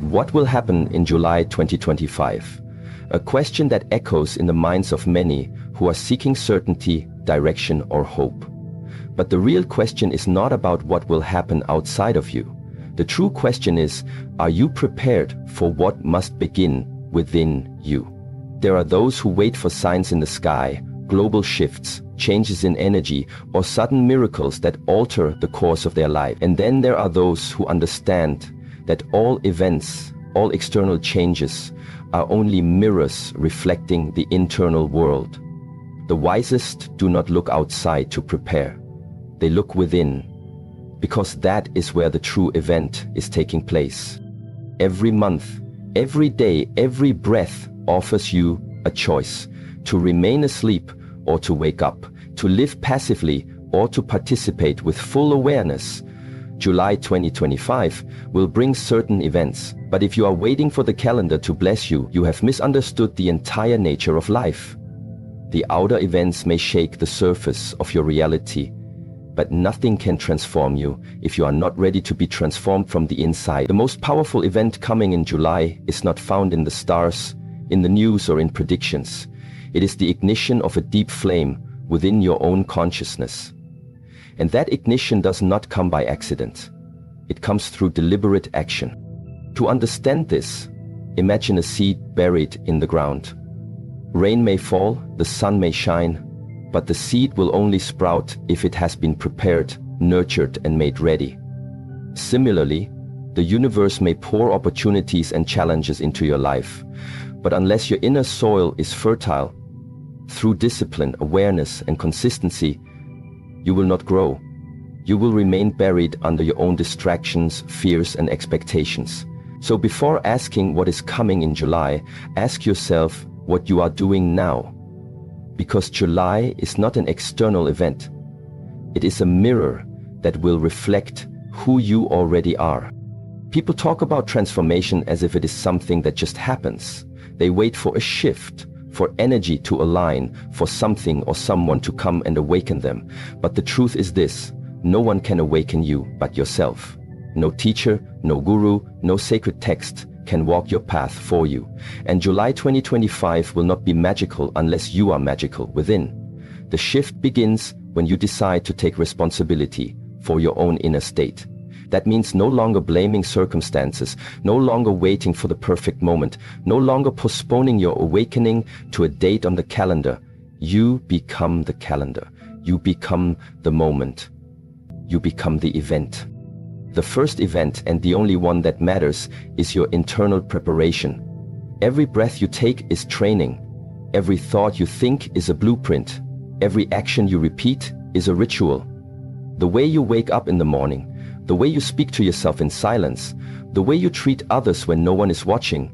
What will happen in July 2025? A question that echoes in the minds of many who are seeking certainty, direction, or hope. But the real question is not about what will happen outside of you. The true question is, are you prepared for what must begin within you? There are those who wait for signs in the sky, global shifts, changes in energy, or sudden miracles that alter the course of their life. And then there are those who understand that all events, all external changes, are only mirrors reflecting the internal world. The wisest do not look outside to prepare. They look within, because that is where the true event is taking place. Every month, every day, every breath offers you a choice to remain asleep or to wake up, to live passively or to participate with full awareness. July 2025 will bring certain events, but if you are waiting for the calendar to bless you, you have misunderstood the entire nature of life. The outer events may shake the surface of your reality, but nothing can transform you if you are not ready to be transformed from the inside. The most powerful event coming in July is not found in the stars, in the news, or in predictions. It is the ignition of a deep flame within your own consciousness. And that ignition does not come by accident. It comes through deliberate action. To understand this, imagine a seed buried in the ground. Rain may fall, the sun may shine, but the seed will only sprout if it has been prepared, nurtured, and made ready. Similarly, the universe may pour opportunities and challenges into your life, but unless your inner soil is fertile, through discipline, awareness, and consistency, you will not grow. You will remain buried under your own distractions, fears, and expectations. So before asking what is coming in July, ask yourself what you are doing now. Because July is not an external event. It is a mirror that will reflect who you already are. People talk about transformation as if it is something that just happens. They wait for a shift, for energy to align, for something or someone to come and awaken them. But the truth is this: no one can awaken you but yourself. No teacher, no guru, no sacred text can walk your path for you. And July 2025 will not be magical unless you are magical within. The shift begins when you decide to take responsibility for your own inner state. That means no longer blaming circumstances, no longer waiting for the perfect moment, no longer postponing your awakening to a date on the calendar. You become the calendar. You become the moment. You become the event. The first event, and the only one that matters, is your internal preparation. Every breath you take is training. Every thought you think is a blueprint. Every action you repeat is a ritual. The way you wake up in the morning, the way you speak to yourself in silence, the way you treat others when no one is watching,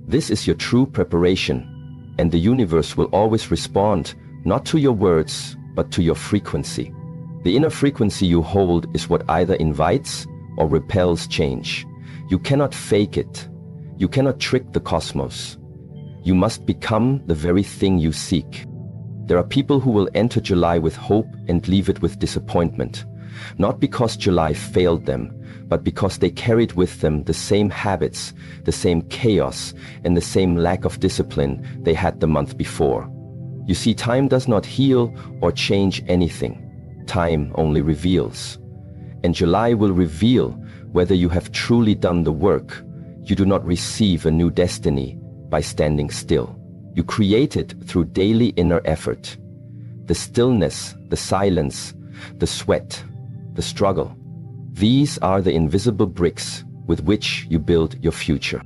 this is your true preparation. And the universe will always respond, not to your words, but to your frequency. The inner frequency you hold is what either invites or repels change. You cannot fake it. You cannot trick the cosmos. You must become the very thing you seek. There are people who will enter July with hope and leave it with disappointment. Not because July failed them, but because they carried with them the same habits, the same chaos, and the same lack of discipline they had the month before. You see, time does not heal or change anything. Time only reveals. And July will reveal whether you have truly done the work. You do not receive a new destiny by standing still. You create it through daily inner effort. The stillness, the silence, the sweat, the struggle. These are the invisible bricks with which you build your future.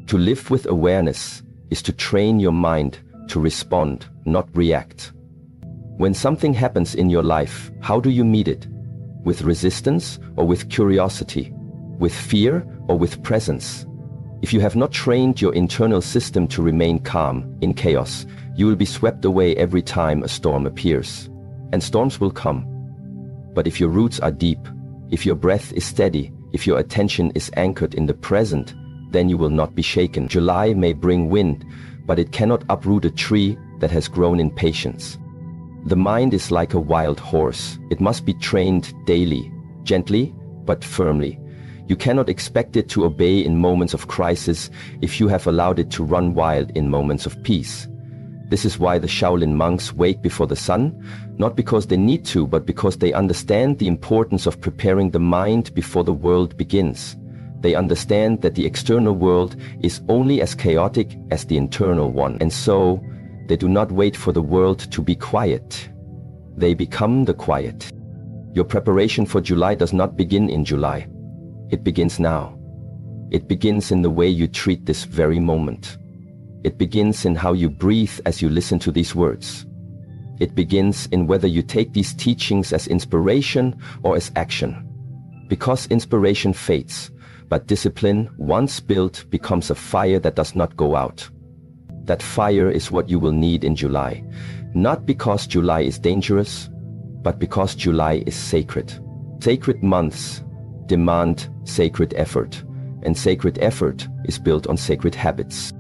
To live with awareness is to train your mind to respond, not react. When something happens in your life, how do you meet it? With resistance or with curiosity? With fear or with presence? If you have not trained your internal system to remain calm in chaos, you will be swept away every time a storm appears. And storms will come. But if your roots are deep, if your breath is steady, if your attention is anchored in the present, then you will not be shaken. July may bring wind, but it cannot uproot a tree that has grown in patience. The mind is like a wild horse. It must be trained daily, gently but firmly. You cannot expect it to obey in moments of crisis if you have allowed it to run wild in moments of peace. This is why the Shaolin monks wake before the sun, not because they need to, but because they understand the importance of preparing the mind before the world begins. They understand that the external world is only as chaotic as the internal one, and so they do not wait for the world to be quiet. They become the quiet. Your preparation for July does not begin in July. It begins now. It begins in the way you treat this very moment. It begins in how you breathe as you listen to these words. It begins in whether you take these teachings as inspiration or as action. Because inspiration fades, but discipline, once built, becomes a fire that does not go out. That fire is what you will need in July, not because July is dangerous, but because July is sacred. Sacred months demand sacred effort, and sacred effort is built on sacred habits.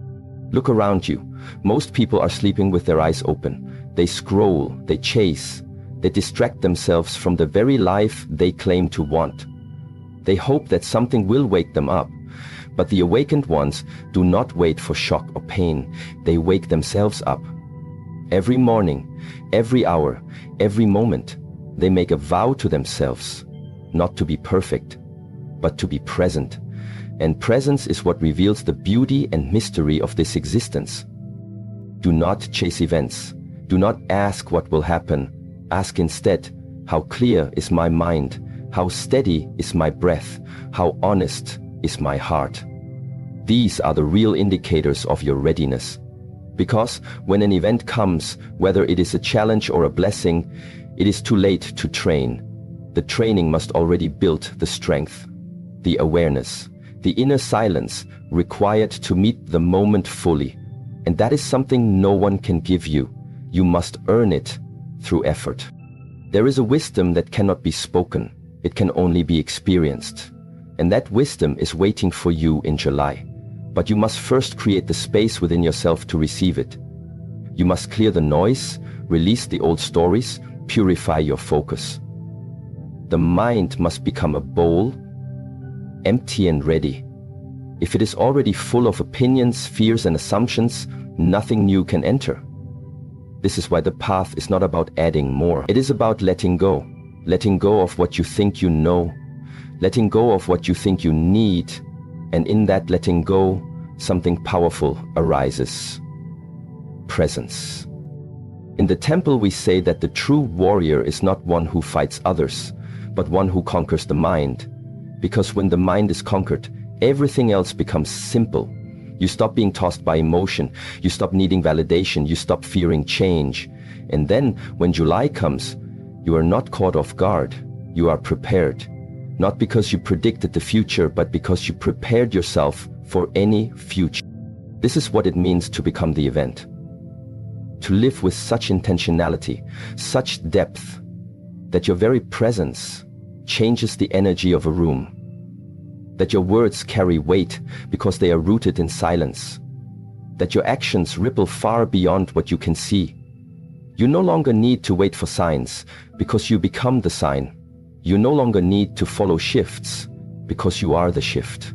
Look around you. Most people are sleeping with their eyes open. They scroll, they chase, they distract themselves from the very life they claim to want. They hope that something will wake them up. But the awakened ones do not wait for shock or pain. They wake themselves up. Every morning, every hour, every moment, they make a vow to themselves, not to be perfect, but to be present. And presence is what reveals the beauty and mystery of this existence. Do not chase events. Do not ask what will happen. Ask instead, how clear is my mind? How steady is my breath? How honest is my heart? These are the real indicators of your readiness. Because when an event comes, whether it is a challenge or a blessing, it is too late to train. The training must already build the strength, the awareness, the inner silence required to meet the moment fully. And that is something no one can give you. You must earn it through effort. There is a wisdom that cannot be spoken. It can only be experienced. And that wisdom is waiting for you in July. But you must first create the space within yourself to receive it. You must clear the noise, release the old stories, purify your focus. The mind must become a bowl, empty and ready. If it is already full of opinions, fears and assumptions, nothing new can enter. This is why the path is not about adding more. It is about letting go. Letting go of what you think you know. Letting go of what you think you need. And in that letting go, something powerful arises. Presence. In the temple we say that the true warrior is not one who fights others, but one who conquers the mind. Because when the mind is conquered, everything else becomes simple. You stop being tossed by emotion, you stop needing validation, you stop fearing change. And then, when July comes, you are not caught off guard, you are prepared. Not because you predicted the future, but because you prepared yourself for any future. This is what it means to become the event. To live with such intentionality, such depth, that your very presence changes the energy of a room. That your words carry weight because they are rooted in silence. That your actions ripple far beyond what you can see. You no longer need to wait for signs because you become the sign. You no longer need to follow shifts because you are the shift.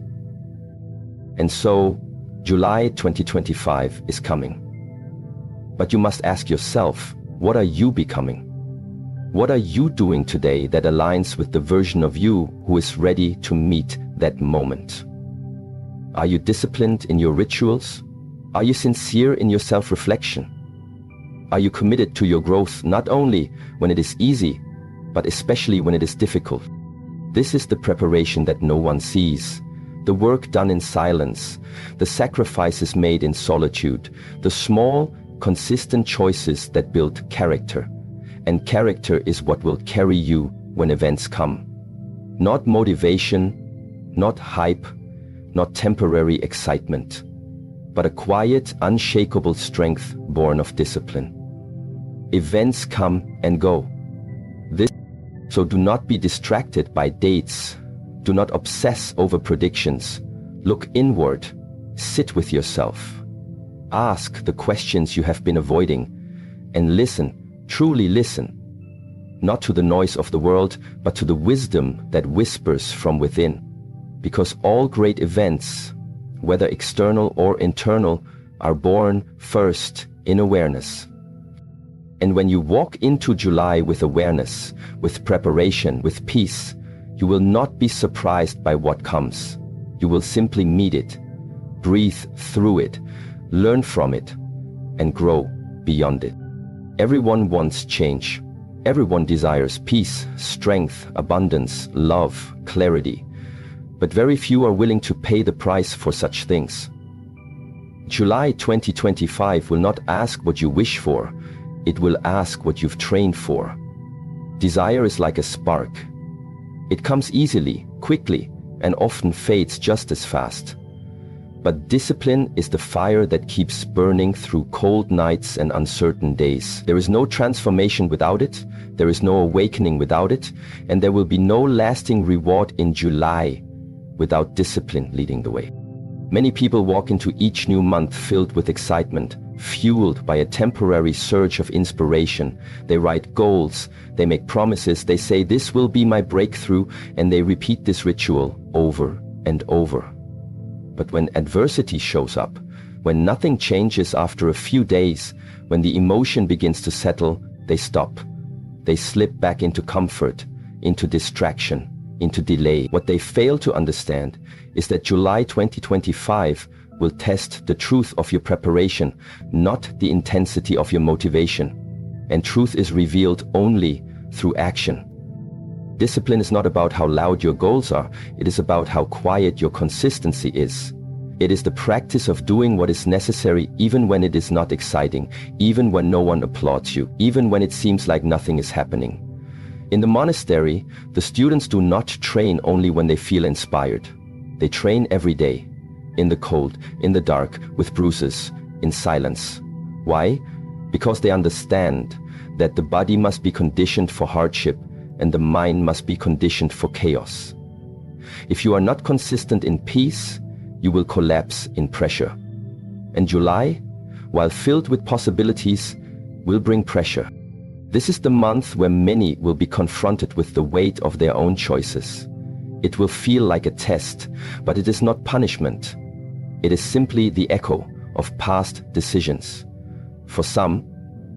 And so, July 2025 is coming. But you must ask yourself, what are you becoming? What are you doing today that aligns with the version of you who is ready to meet that moment? Are you disciplined in your rituals? Are you sincere in your self-reflection? Are you committed to your growth not only when it is easy, but especially when it is difficult? This is the preparation that no one sees. The work done in silence, the sacrifices made in solitude, the small, consistent choices that build character. And character is what will carry you when events come. Not motivation, not hype, not temporary excitement, but a quiet, unshakable strength born of discipline. Events come and go. So do not be distracted by dates. Do not obsess over predictions. Look inward. Sit with yourself. Ask the questions you have been avoiding and listen, truly listen, not to the noise of the world, but to the wisdom that whispers from within. Because all great events, whether external or internal, are born first in awareness. And when you walk into July with awareness, with preparation, with peace, you will not be surprised by what comes. You will simply meet it, breathe through it, learn from it, and grow beyond it. Everyone wants change. Everyone desires peace, strength, abundance, love, clarity. But very few are willing to pay the price for such things. July 2025 will not ask what you wish for. It will ask what you've trained for. Desire is like a spark. It comes easily, quickly, and often fades just as fast. But discipline is the fire that keeps burning through cold nights and uncertain days. There is no transformation without it, there is no awakening without it, and there will be no lasting reward in July without discipline leading the way. Many people walk into each new month filled with excitement, fueled by a temporary surge of inspiration. They write goals, they make promises, they say this will be my breakthrough, and they repeat this ritual over and over. But when adversity shows up, when nothing changes after a few days, when the emotion begins to settle, they stop. They slip back into comfort, into distraction, into delay. What they fail to understand is that July 2025 will test the truth of your preparation, not the intensity of your motivation. And truth is revealed only through action. Discipline is not about how loud your goals are, it is about how quiet your consistency is. It is the practice of doing what is necessary even when it is not exciting, even when no one applauds you, even when it seems like nothing is happening. In the monastery, the students do not train only when they feel inspired. They train every day, in the cold, in the dark, with bruises, in silence. Why? Because they understand that the body must be conditioned for hardship and the mind must be conditioned for chaos. If you are not consistent in peace, you will collapse in pressure. And July, while filled with possibilities, will bring pressure. This is the month where many will be confronted with the weight of their own choices. It will feel like a test, but it is not punishment. It is simply the echo of past decisions. For some,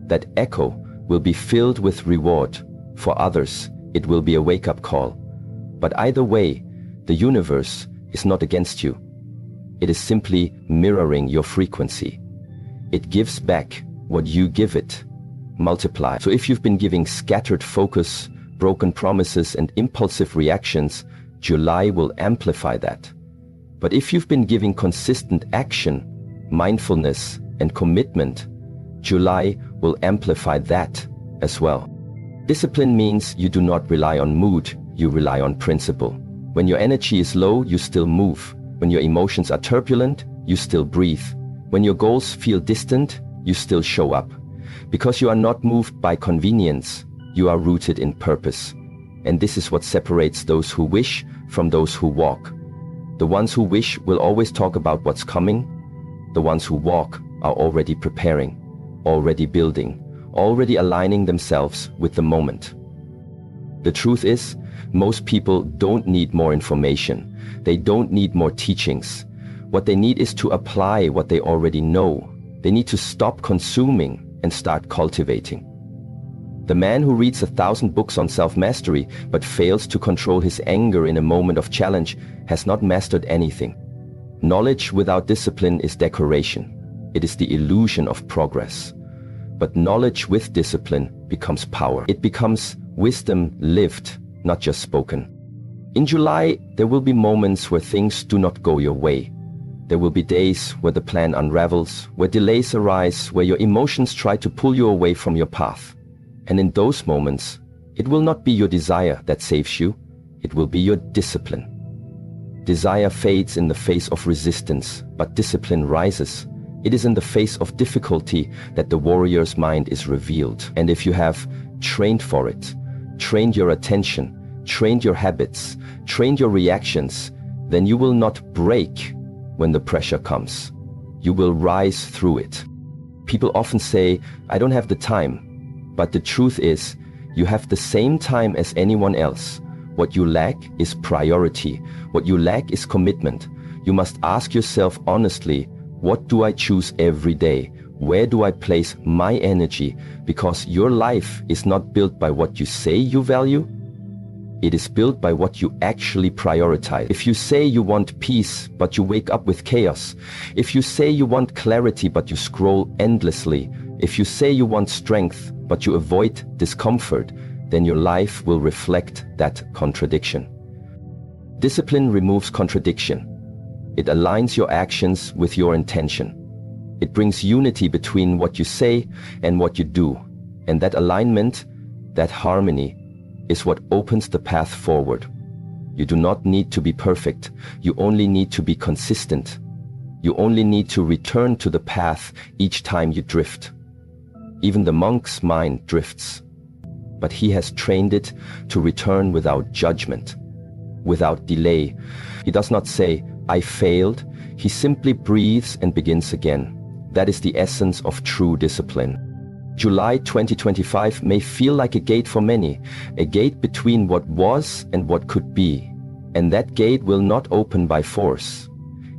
that echo will be filled with reward. For others, it will be a wake-up call. But either way, the universe is not against you. It is simply mirroring your frequency. It gives back what you give it. Multiply. So if you've been giving scattered focus, broken promises, and impulsive reactions, July will amplify that. But if you've been giving consistent action, mindfulness, and commitment, July will amplify that as well. Discipline means you do not rely on mood, you rely on principle. When your energy is low, you still move. When your emotions are turbulent, you still breathe. When your goals feel distant, you still show up. Because you are not moved by convenience, you are rooted in purpose. And this is what separates those who wish from those who walk. The ones who wish will always talk about what's coming. The ones who walk are already preparing, already building, already aligning themselves with the moment. The truth is, most people don't need more information. They don't need more teachings. What they need is to apply what they already know. They need to stop consuming and start cultivating. The man who reads 1,000 books on self-mastery but fails to control his anger in a moment of challenge has not mastered anything. Knowledge without discipline is decoration. It is the illusion of progress. But knowledge with discipline becomes power. It becomes wisdom lived, not just spoken. In July, there will be moments where things do not go your way. There will be days where the plan unravels, where delays arise, where your emotions try to pull you away from your path. And in those moments, it will not be your desire that saves you, it will be your discipline. Desire fades in the face of resistance, but discipline rises. It is in the face of difficulty that the warrior's mind is revealed. And if you have trained for it, trained your attention, trained your habits, trained your reactions, then you will not break when the pressure comes. You will rise through it. People often say, I don't have the time. But the truth is, you have the same time as anyone else. What you lack is priority. What you lack is commitment. You must ask yourself honestly, what do I choose every day? Where do I place my energy? Because your life is not built by what you say you value. It is built by what you actually prioritize. If you say you want peace, but you wake up with chaos. If you say you want clarity, but you scroll endlessly. If you say you want strength, but you avoid discomfort, then your life will reflect that contradiction. Discipline removes contradiction. It aligns your actions with your intention. It brings unity between what you say and what you do. And that alignment, that harmony, is what opens the path forward. You do not need to be perfect. You only need to be consistent. You only need to return to the path each time you drift. Even the monk's mind drifts, but he has trained it to return without judgment, without delay. He does not say, I failed. He simply breathes and begins again. That is the essence of true discipline. July 2025 may feel like a gate for many, a gate between what was and what could be. And that gate will not open by force.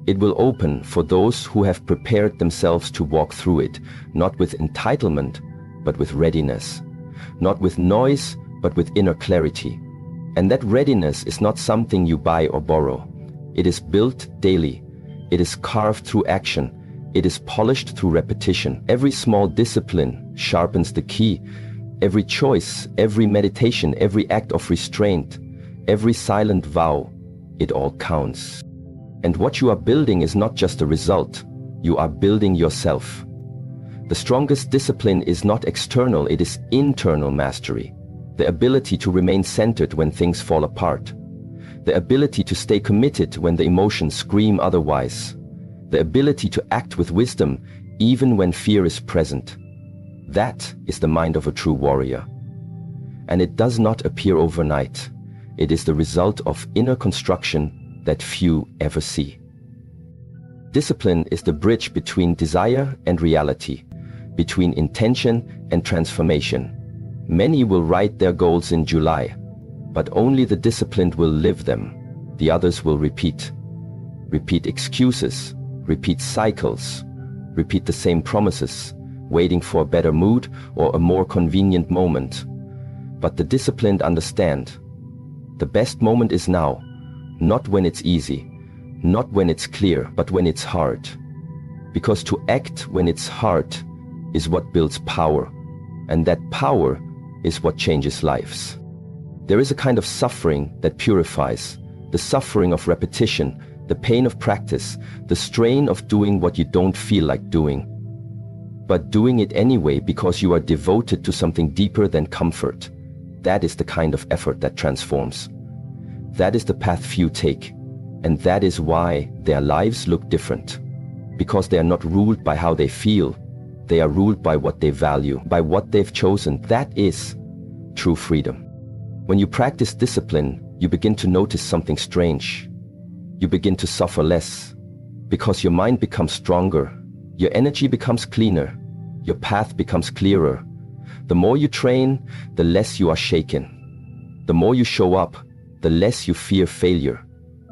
It will open for those who have prepared themselves to walk through it, not with entitlement, but with readiness. Not with noise, but with inner clarity. And that readiness is not something you buy or borrow. It is built daily. It is carved through action. It is polished through repetition. Every small discipline sharpens the key. Every choice, every meditation, every act of restraint, every silent vow, it all counts. And what you are building is not just a result. You are building yourself. The strongest discipline is not external, it is internal mastery. The ability to remain centered when things fall apart. The ability to stay committed when the emotions scream otherwise. The ability to act with wisdom even when fear is present. That is the mind of a true warrior. And it does not appear overnight. It is the result of inner construction that few ever see. Discipline is the bridge between desire and reality, between intention and transformation. Many will write their goals in July, but only the disciplined will live them. The others will repeat. Repeat excuses. Repeat cycles, repeat the same promises, waiting for a better mood or a more convenient moment. But the disciplined understand. The best moment is now, not when it's easy, not when it's clear, but when it's hard. Because to act when it's hard is what builds power, and that power is what changes lives. There is a kind of suffering that purifies, the suffering of repetition, the pain of practice, the strain of doing what you don't feel like doing. But doing it anyway because you are devoted to something deeper than comfort. That is the kind of effort that transforms. That is the path few take. And that is why their lives look different. Because they are not ruled by how they feel. They are ruled by what they value, by what they've chosen. That is true freedom. When you practice discipline, you begin to notice something strange. You begin to suffer less, because your mind becomes stronger, your energy becomes cleaner, your path becomes clearer. The more you train, the less you are shaken. The more you show up, the less you fear failure.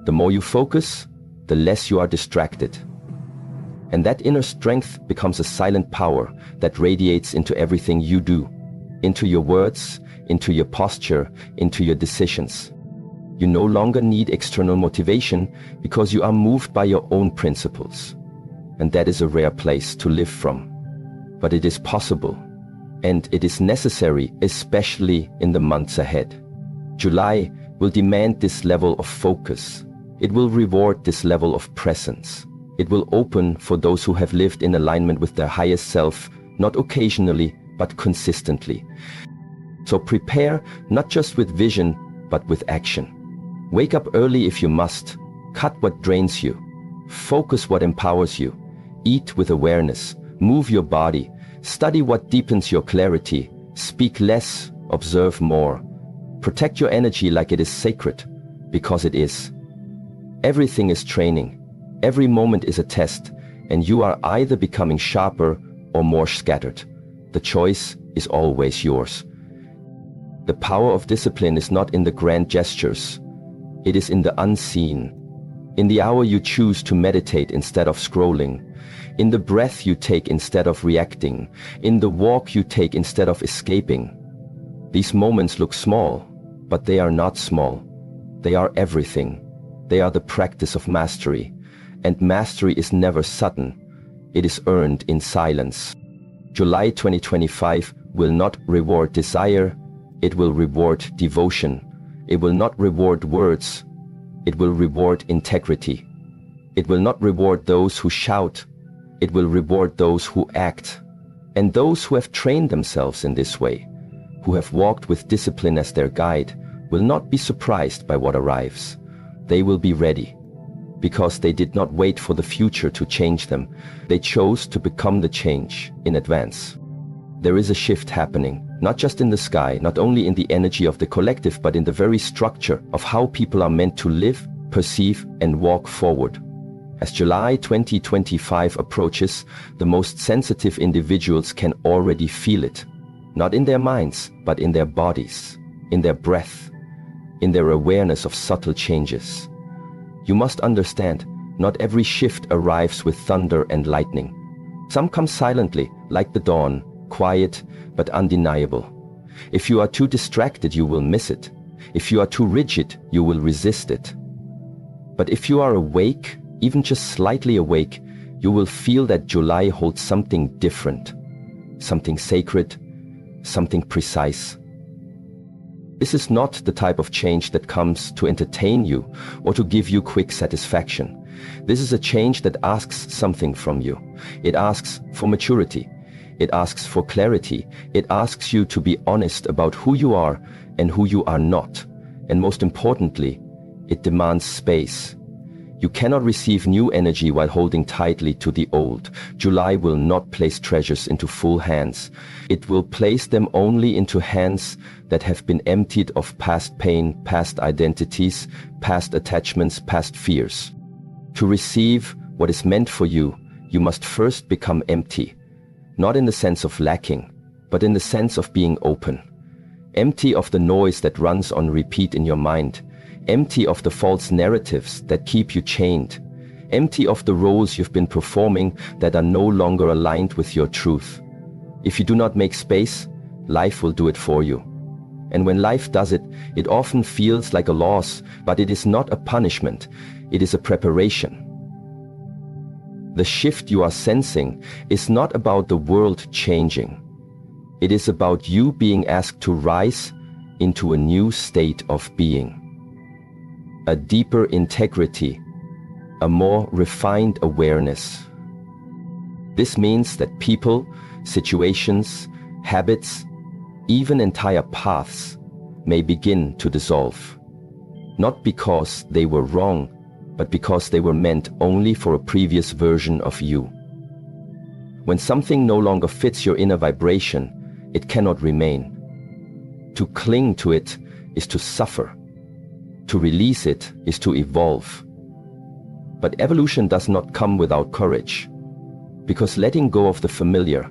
The more you focus, the less you are distracted. And that inner strength becomes a silent power that radiates into everything you do, into your words, into your posture, into your decisions. You no longer need external motivation because you are moved by your own principles. And that is a rare place to live from. But it is possible. And it is necessary, especially in the months ahead. July will demand this level of focus. It will reward this level of presence. It will open for those who have lived in alignment with their highest self, not occasionally, but consistently. So prepare not just with vision, but with action. Wake up early if you must. Cut what drains you. Focus what empowers you. Eat with awareness. Move your body. Study what deepens your clarity. Speak less, observe more. Protect your energy like it is sacred, because it is. Everything is training. Every moment is a test, and you are either becoming sharper or more scattered. The choice is always yours. The power of discipline is not in the grand gestures. It is in the unseen. In the hour you choose to meditate instead of scrolling. In the breath you take instead of reacting. In the walk you take instead of escaping. These moments look small, but they are not small. They are everything. They are the practice of mastery. And mastery is never sudden. It is earned in silence. July 2025 will not reward desire. It will reward devotion. It will not reward words. It will reward integrity. It will not reward those who shout. It will reward those who act. And those who have trained themselves in this way, who have walked with discipline as their guide, will not be surprised by what arrives. They will be ready, because they did not wait for the future to change them. They chose to become the change in advance. There is a shift happening, not just in the sky, not only in the energy of the collective, but in the very structure of how people are meant to live, perceive, and walk forward. As July 2025 approaches, the most sensitive individuals can already feel it, not in their minds, but in their bodies, in their breath, in their awareness of subtle changes. You must understand, not every shift arrives with thunder and lightning. Some come silently, like the dawn, quiet but undeniable. If you are too distracted, you will miss it. If you are too rigid, you will resist it. But if you are awake, even just slightly awake, you will feel that July holds something different, something sacred, something precise. This is not the type of change that comes to entertain you or to give you quick satisfaction. This is a change that asks something from you. It asks for maturity. It asks for clarity. It asks you to be honest about who you are and who you are not. And most importantly, it demands space. You cannot receive new energy while holding tightly to the old. July will not place treasures into full hands. It will place them only into hands that have been emptied of past pain, past identities, past attachments, past fears. To receive what is meant for you, you must first become empty. Not in the sense of lacking, but in the sense of being open. Empty of the noise that runs on repeat in your mind. Empty of the false narratives that keep you chained. Empty of the roles you've been performing that are no longer aligned with your truth. If you do not make space, life will do it for you. And when life does it, it often feels like a loss, but it is not a punishment. It is a preparation. The shift you are sensing is not about the world changing. It is about you being asked to rise into a new state of being. A deeper integrity, a more refined awareness. This means that people, situations, habits, even entire paths may begin to dissolve. Not because they were wrong, but because they were meant only for a previous version of you. When something no longer fits your inner vibration, it cannot remain. To cling to it is to suffer. To release it is to evolve. But evolution does not come without courage, because letting go of the familiar,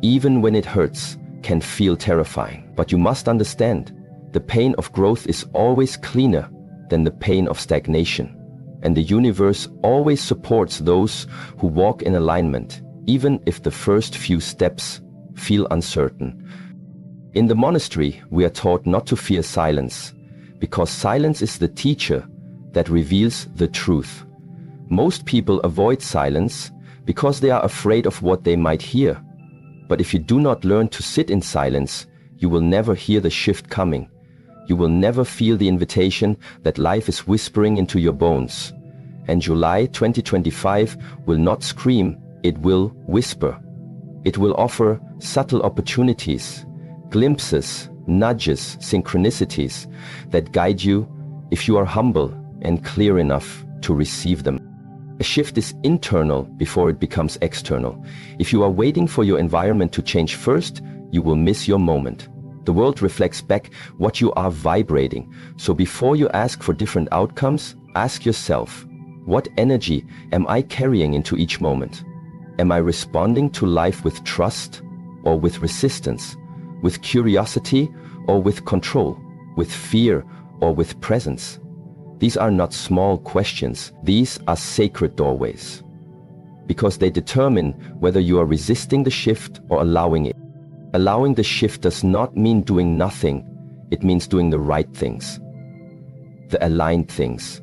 even when it hurts, can feel terrifying. But you must understand, the pain of growth is always cleaner than the pain of stagnation. And the universe always supports those who walk in alignment, even if the first few steps feel uncertain. In the monastery, we are taught not to fear silence, because silence is the teacher that reveals the truth. Most people avoid silence because they are afraid of what they might hear. But if you do not learn to sit in silence, you will never hear the shift coming. You will never feel the invitation that life is whispering into your bones. And July 2025 will not scream, it will whisper. It will offer subtle opportunities, glimpses, nudges, synchronicities that guide you if you are humble and clear enough to receive them. A shift is internal before it becomes external. If you are waiting for your environment to change first, you will miss your moment. The world reflects back what you are vibrating. So before you ask for different outcomes, ask yourself, what energy am I carrying into each moment? Am I responding to life with trust or with resistance? With curiosity or with control, with fear or with presence? These are not small questions, these are sacred doorways. Because they determine whether you are resisting the shift or allowing it. Allowing the shift does not mean doing nothing, it means doing the right things. The aligned things.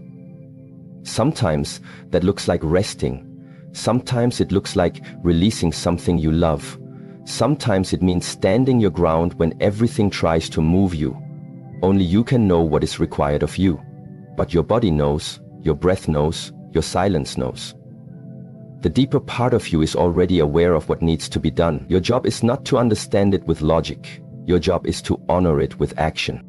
Sometimes that looks like resting. Sometimes it looks like releasing something you love. Sometimes it means standing your ground when everything tries to move you. Only you can know what is required of you. But your body knows, your breath knows, your silence knows. The deeper part of you is already aware of what needs to be done. Your job is not to understand it with logic. Your job is to honor it with action.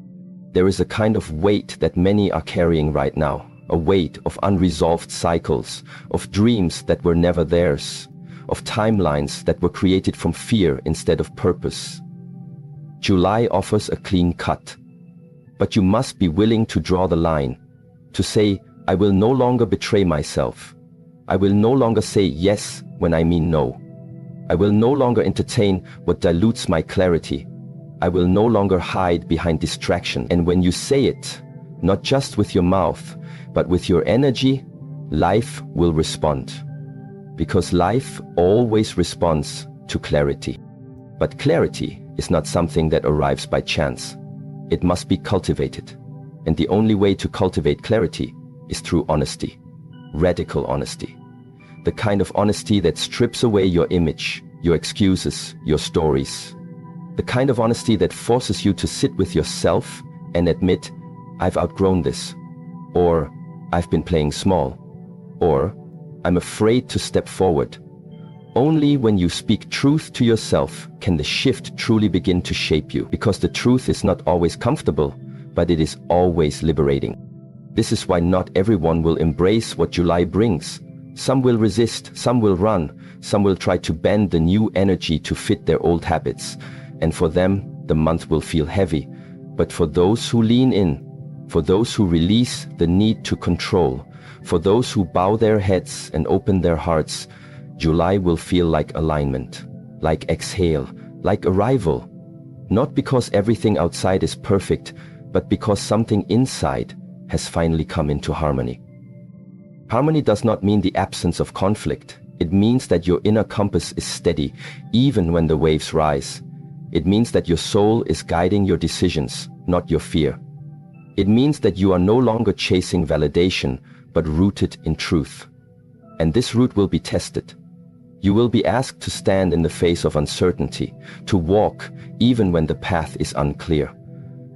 There is a kind of weight that many are carrying right now. A weight of unresolved cycles, of dreams that were never theirs, of timelines that were created from fear instead of purpose. July offers a clean cut. But you must be willing to draw the line. To say, I will no longer betray myself. I will no longer say yes when I mean no. I will no longer entertain what dilutes my clarity. I will no longer hide behind distraction. And when you say it, not just with your mouth, but with your energy, life will respond. Because life always responds to clarity. But clarity is not something that arrives by chance. It must be cultivated. And the only way to cultivate clarity is through honesty. Radical honesty. The kind of honesty that strips away your image, your excuses, your stories. The kind of honesty that forces you to sit with yourself and admit, I've outgrown this. Or, I've been playing small. Or, I'm afraid to step forward. Only when you speak truth to yourself can the shift truly begin to shape you, because the truth is not always comfortable, but it is always liberating. This is why not everyone will embrace what July brings. Some will resist, some will run, some will try to bend the new energy to fit their old habits. And for them, the month will feel heavy. But for those who lean in, for those who release the need to control, for those who bow their heads and open their hearts, July will feel like alignment, like exhale, like arrival. Not because everything outside is perfect, but because something inside has finally come into harmony. Harmony does not mean the absence of conflict. It means that your inner compass is steady, even when the waves rise. It means that your soul is guiding your decisions, not your fear. It means that you are no longer chasing validation, but rooted in truth. And this root will be tested. You will be asked to stand in the face of uncertainty, to walk even when the path is unclear,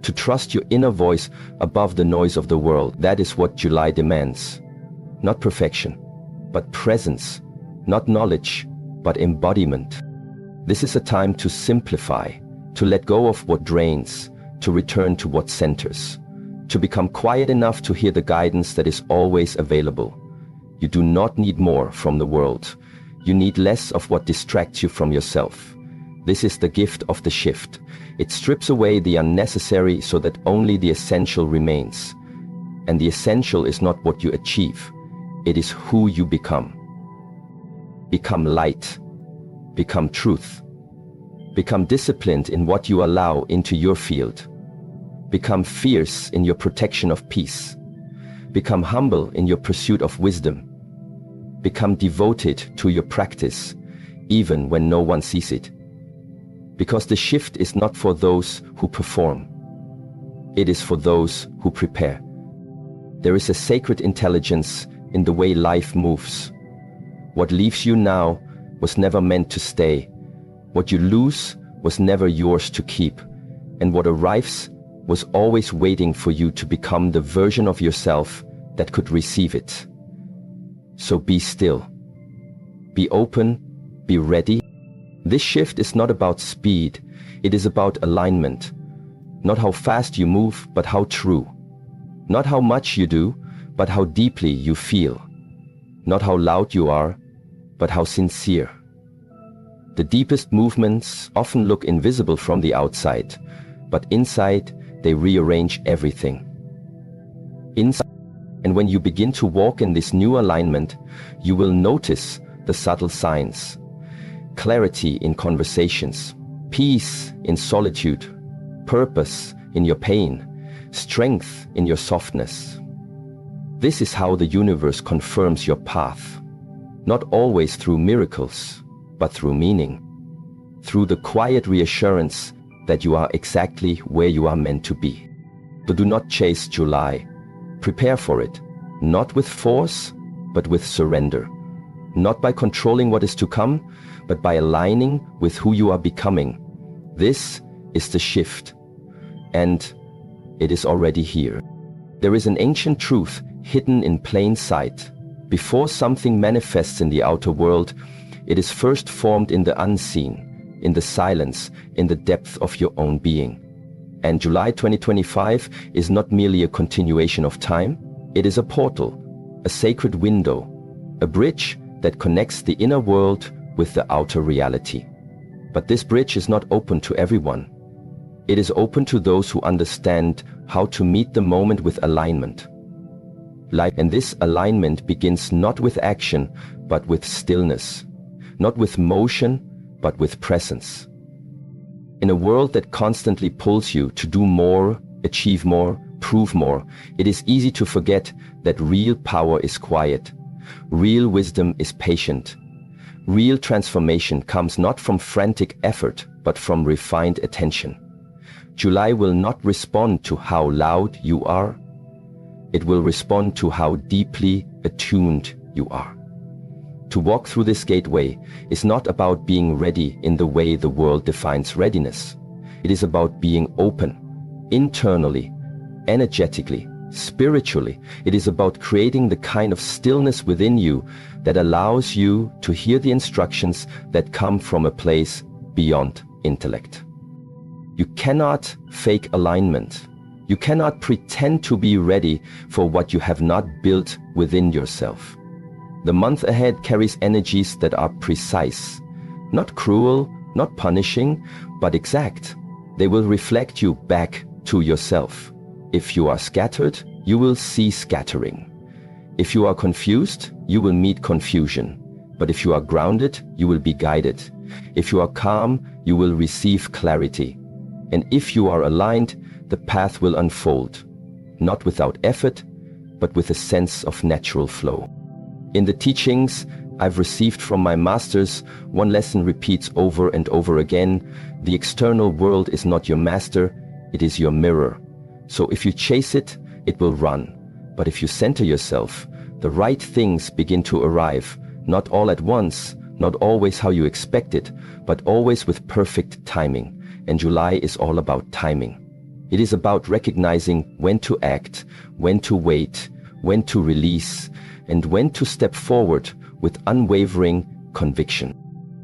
to trust your inner voice above the noise of the world. That is what July demands. Not perfection, but presence. Not knowledge, but embodiment. This is a time to simplify, to let go of what drains, to return to what centers, to become quiet enough to hear the guidance that is always available. You do not need more from the world. You need less of what distracts you from yourself. This is the gift of the shift. It strips away the unnecessary so that only the essential remains. And the essential is not what you achieve. It is who you become. Become light. Become truth. Become disciplined in what you allow into your field. Become fierce in your protection of peace. Become humble in your pursuit of wisdom. Become devoted to your practice, even when no one sees it. Because the shift is not for those who perform. It is for those who prepare. There is a sacred intelligence in the way life moves. What leaves you now was never meant to stay. What you lose was never yours to keep. And what arrives was always waiting for you to become the version of yourself that could receive it. So be still. Be open. Be ready. This shift is not about speed. It is about alignment. Not how fast you move, but how true. Not how much you do, but how deeply you feel. Not how loud you are, but how sincere. The deepest movements often look invisible from the outside, but inside they rearrange everything. Inside, and when you begin to walk in this new alignment, you will notice the subtle signs. Clarity in conversations, peace in solitude, purpose in your pain, strength in your softness. This is how the universe confirms your path, not always through miracles, but through meaning, through the quiet reassurance that you are exactly where you are meant to be. So do not chase July. Prepare for it, not with force, but with surrender. Not by controlling what is to come, but by aligning with who you are becoming. This is the shift, and it is already here. There is an ancient truth hidden in plain sight. Before something manifests in the outer world, it is first formed in the unseen, in the silence, in the depth of your own being. And July 2025 is not merely a continuation of time, it is a portal, a sacred window, a bridge that connects the inner world with the outer reality. But this bridge is not open to everyone. It is open to those who understand how to meet the moment with alignment. And this alignment begins not with action, but with stillness. Not with motion, but with presence. In a world that constantly pulls you to do more, achieve more, prove more, it is easy to forget that real power is quiet. Real wisdom is patient. Real transformation comes not from frantic effort, but from refined attention. July will not respond to how loud you are. It will respond to how deeply attuned you are. To walk through this gateway is not about being ready in the way the world defines readiness. It is about being open, internally, energetically, spiritually. It is about creating the kind of stillness within you that allows you to hear the instructions that come from a place beyond intellect. You cannot fake alignment. You cannot pretend to be ready for what you have not built within yourself. The month ahead carries energies that are precise, not cruel, not punishing, but exact. They will reflect you back to yourself. If you are scattered, you will see scattering. If you are confused, you will meet confusion. But if you are grounded, you will be guided. If you are calm, you will receive clarity. And if you are aligned, the path will unfold, not without effort, but with a sense of natural flow. In the teachings I've received from my masters, one lesson repeats over and over again: the external world is not your master, it is your mirror. So if you chase it, it will run. But if you center yourself, the right things begin to arrive, not all at once, not always how you expect it, but always with perfect timing. And July is all about timing. It is about recognizing when to act, when to wait, when to release, and when to step forward with unwavering conviction.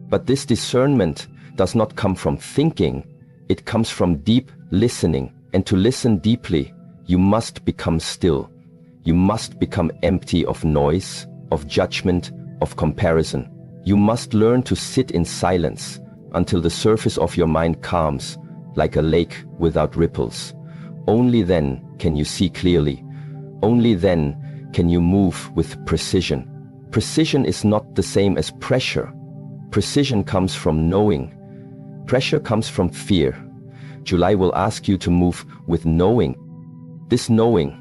But this discernment does not come from thinking, it comes from deep listening. And to listen deeply, you must become still. You must become empty of noise, of judgment, of comparison. You must learn to sit in silence until the surface of your mind calms, like a lake without ripples. Only then can you see clearly. Only then can you move with precision. Precision is not the same as pressure. Precision comes from knowing. Pressure comes from fear. July will ask you to move with knowing. This knowing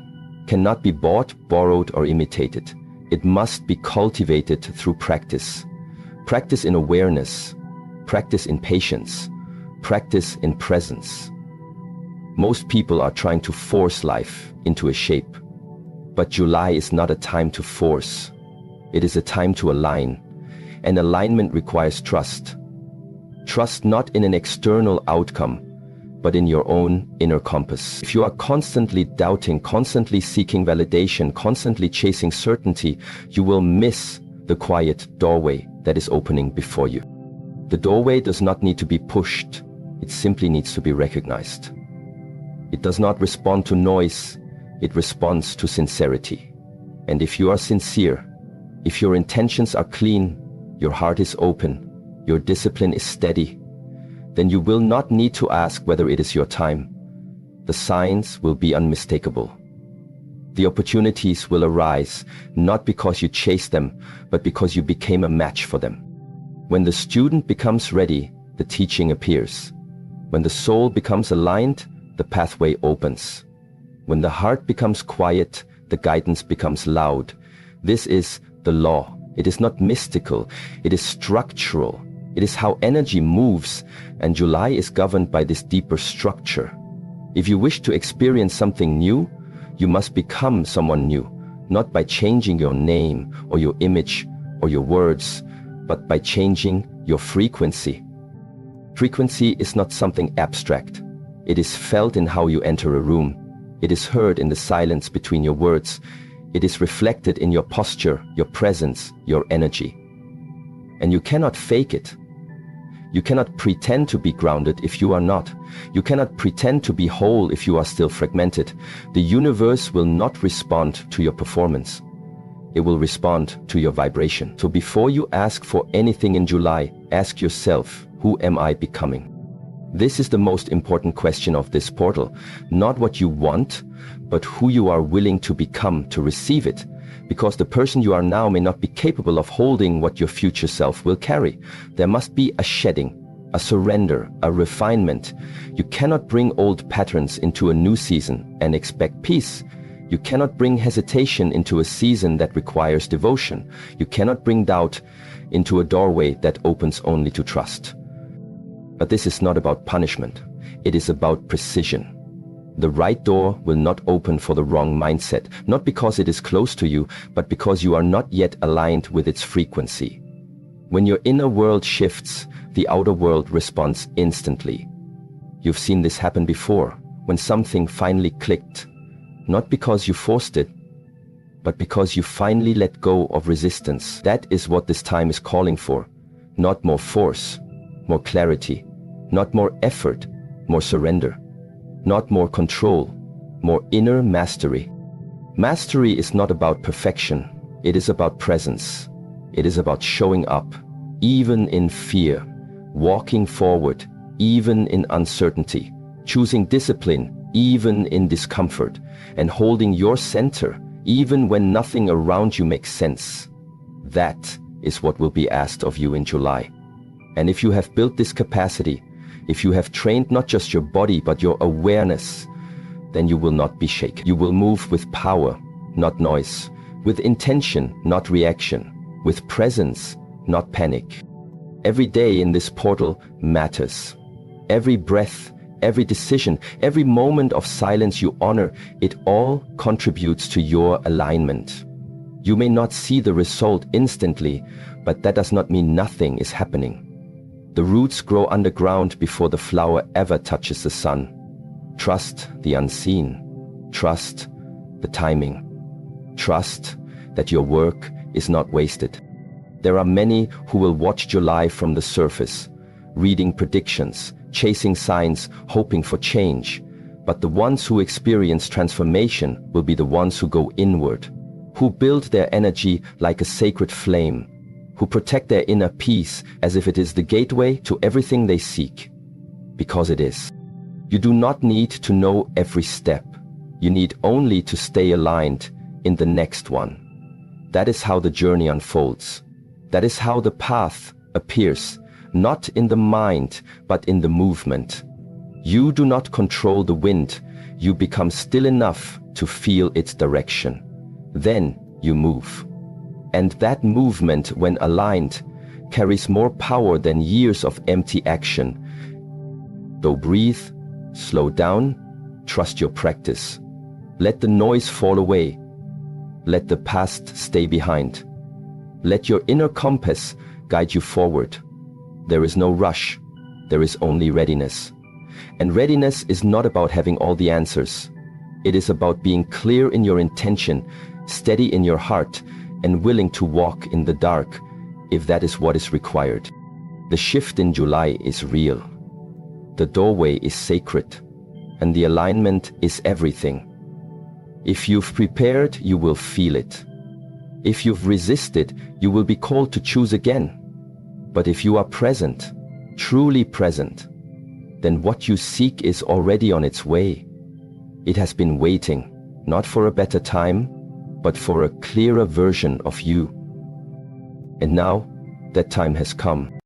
cannot be bought, borrowed, or imitated. It must be cultivated through practice. Practice in awareness, practice in patience, practice in presence. Most people are trying to force life into a shape. But July is not a time to force. It is a time to align. And alignment requires trust. Trust not in an external outcome, but in your own inner compass. If you are constantly doubting, constantly seeking validation, constantly chasing certainty, you will miss the quiet doorway that is opening before you. The doorway does not need to be pushed. It simply needs to be recognized. It does not respond to noise. It responds to sincerity. And if you are sincere, if your intentions are clean, your heart is open, your discipline is steady, then you will not need to ask whether it is your time. The signs will be unmistakable. The opportunities will arise, not because you chased them, but because you became a match for them. When the student becomes ready, the teaching appears. When the soul becomes aligned, the pathway opens. When the heart becomes quiet, the guidance becomes loud. This is the law. It is not mystical, it is structural. It is how energy moves, and July is governed by this deeper structure. If you wish to experience something new, you must become someone new, not by changing your name or your image or your words, but by changing your frequency. Frequency is not something abstract. It is felt in how you enter a room. It is heard in the silence between your words. It is reflected in your posture, your presence, your energy. And you cannot fake it. You cannot pretend to be grounded if you are not. You cannot pretend to be whole if you are still fragmented. The universe will not respond to your performance. It will respond to your vibration. So before you ask for anything in July, ask yourself, who am I becoming? This is the most important question of this portal. Not what you want, but who you are willing to become to receive it. Because the person you are now may not be capable of holding what your future self will carry. There must be a shedding, a surrender, a refinement. You cannot bring old patterns into a new season and expect peace. You cannot bring hesitation into a season that requires devotion. You cannot bring doubt into a doorway that opens only to trust. But this is not about punishment. It is about precision. The right door will not open for the wrong mindset, not because it is close to you, but because you are not yet aligned with its frequency. When your inner world shifts, the outer world responds instantly. You've seen this happen before, when something finally clicked, not because you forced it, but because you finally let go of resistance. That is what this time is calling for. Not more force, more clarity. Not more effort, more surrender. Not more control, more inner mastery. Mastery is not about perfection. It is about presence. It is about showing up, even in fear, walking forward, even in uncertainty, choosing discipline, even in discomfort, and holding your center, even when nothing around you makes sense. That is what will be asked of you in July. And if you have built this capacity, if you have trained not just your body but your awareness, then you will not be shaken. You will move with power, not noise, with intention, not reaction, with presence, not panic. Every day in this portal matters. Every breath, every decision, every moment of silence you honor, it all contributes to your alignment. You may not see the result instantly, but that does not mean nothing is happening. The roots grow underground before the flower ever touches the sun. Trust the unseen. Trust the timing. Trust that your work is not wasted. There are many who will watch July from the surface, reading predictions, chasing signs, hoping for change. But the ones who experience transformation will be the ones who go inward, who build their energy like a sacred flame, who protect their inner peace as if it is the gateway to everything they seek. Because it is. You do not need to know every step. You need only to stay aligned in the next one. That is how the journey unfolds. That is how the path appears, not in the mind, but in the movement. You do not control the wind. You become still enough to feel its direction. Then you move. And that movement, when aligned, carries more power than years of empty action. So breathe, slow down, trust your practice. Let the noise fall away. Let the past stay behind. Let your inner compass guide you forward. There is no rush. There is only readiness. And readiness is not about having all the answers. It is about being clear in your intention, steady in your heart, and willing to walk in the dark, if that is what is required. The shift in July is real. The doorway is sacred, and the alignment is everything. If you've prepared, you will feel it. If you've resisted, you will be called to choose again. But if you are present, truly present, then what you seek is already on its way. It has been waiting, not for a better time, but for a clearer version of you. And now, that time has come.